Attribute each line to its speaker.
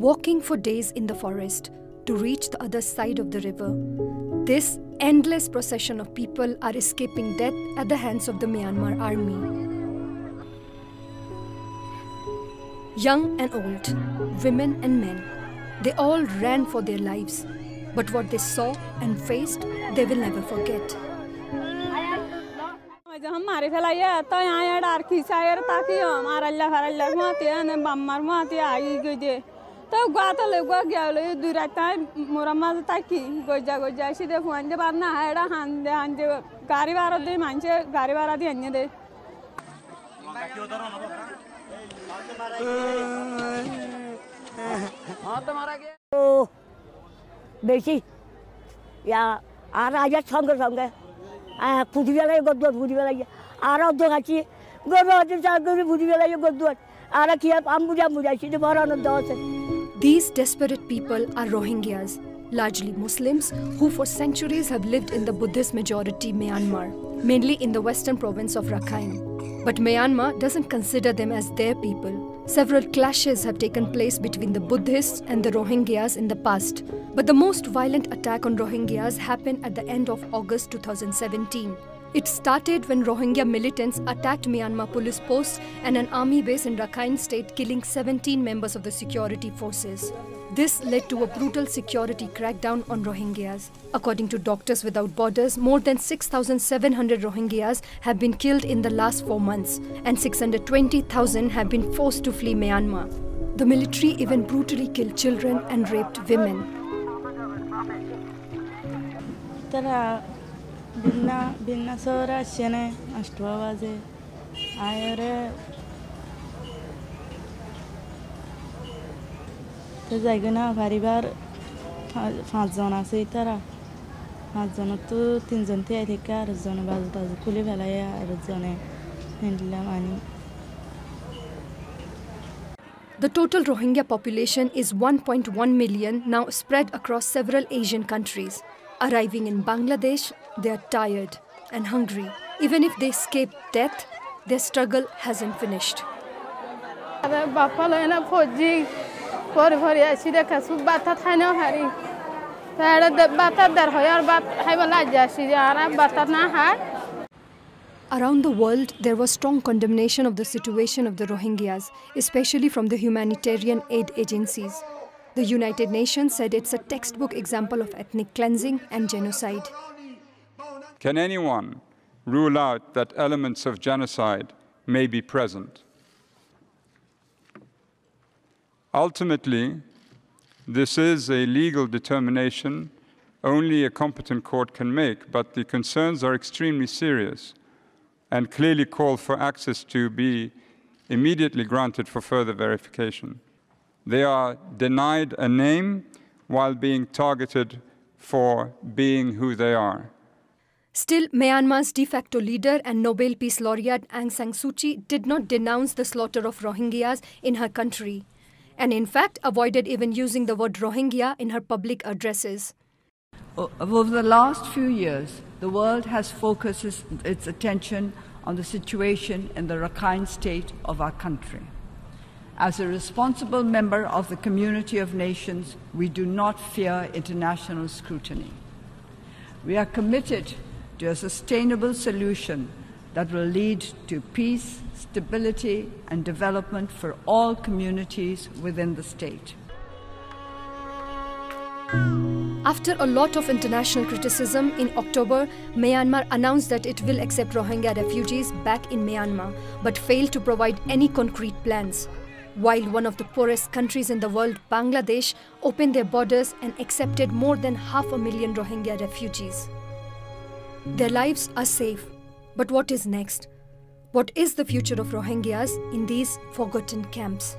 Speaker 1: walking for days in the forest to reach the other side of the river. This endless procession of people are escaping death at the hands of the Myanmar army. Young and old, women and men, they all ran for their lives. But what they saw and faced, they will never forget.
Speaker 2: Besi, ya araja sangga sangga, putihnya godot putihnya, arah tu kaci, godot tu sangga putihnya godot, arah kiat ambuja ambuja, sini baran dosa.
Speaker 1: These desperate people are Rohingyas, largely Muslims who for centuries have lived in the Buddhist majority Myanmar, mainly in the western province of Rakhine. But Myanmar doesn't consider them as their people. Several clashes have taken place between the Buddhists and the Rohingyas in the past. But the most violent attack on Rohingyas happened at the end of August 2017. It started when Rohingya militants attacked Myanmar police posts and an army base in Rakhine state, killing 17 members of the security forces. This led to a brutal security crackdown on Rohingyas. According to Doctors Without Borders, more than 6,700 Rohingyas have been killed in the last 4 months, and 620,000 have been forced to flee Myanmar. The military even brutally killed children and raped women.
Speaker 3: Binna sora shene ashtuawaze ayere zaygana paribar 5 জন আছে তারা 5 জন তো 3 জন তে থেকে আর জন বাজুতা খুলে ফেলায় আর জনে নিলাম আনি.
Speaker 1: The total Rohingya population is 1.1 million, now spread across several Asian countries. Arriving in Bangladesh, they are tired and hungry. Even if they escape death, their struggle hasn't finished. Around the world, there was strong condemnation of the situation of the Rohingyas, especially from the humanitarian aid agencies. The United Nations said it's a textbook example of ethnic cleansing and genocide.
Speaker 4: Can anyone rule out that elements of genocide may be present? Ultimately, this is a legal determination only a competent court can make, but the concerns are extremely serious and clearly call for access to be immediately granted for further verification. They are denied a name while being targeted for being who they are.
Speaker 1: Still, Myanmar's de facto leader and Nobel Peace Laureate Aung San Suu Kyi did not denounce the slaughter of Rohingyas in her country, and in fact avoided even using the word Rohingya in her public addresses.
Speaker 5: Over the last few years, the world has focused its attention on the situation in the Rakhine state of our country. As a responsible member of the community of nations, we do not fear international scrutiny. We are committed to a sustainable solution that will lead to peace, stability, and development for all communities within the state.
Speaker 1: After a lot of international criticism, in October, Myanmar announced that it will accept Rohingya refugees back in Myanmar, but failed to provide any concrete plans. While one of the poorest countries in the world, Bangladesh, opened their borders and accepted more than 500,000 Rohingya refugees. Their lives are safe, but what is next? What is the future of Rohingyas in these forgotten camps?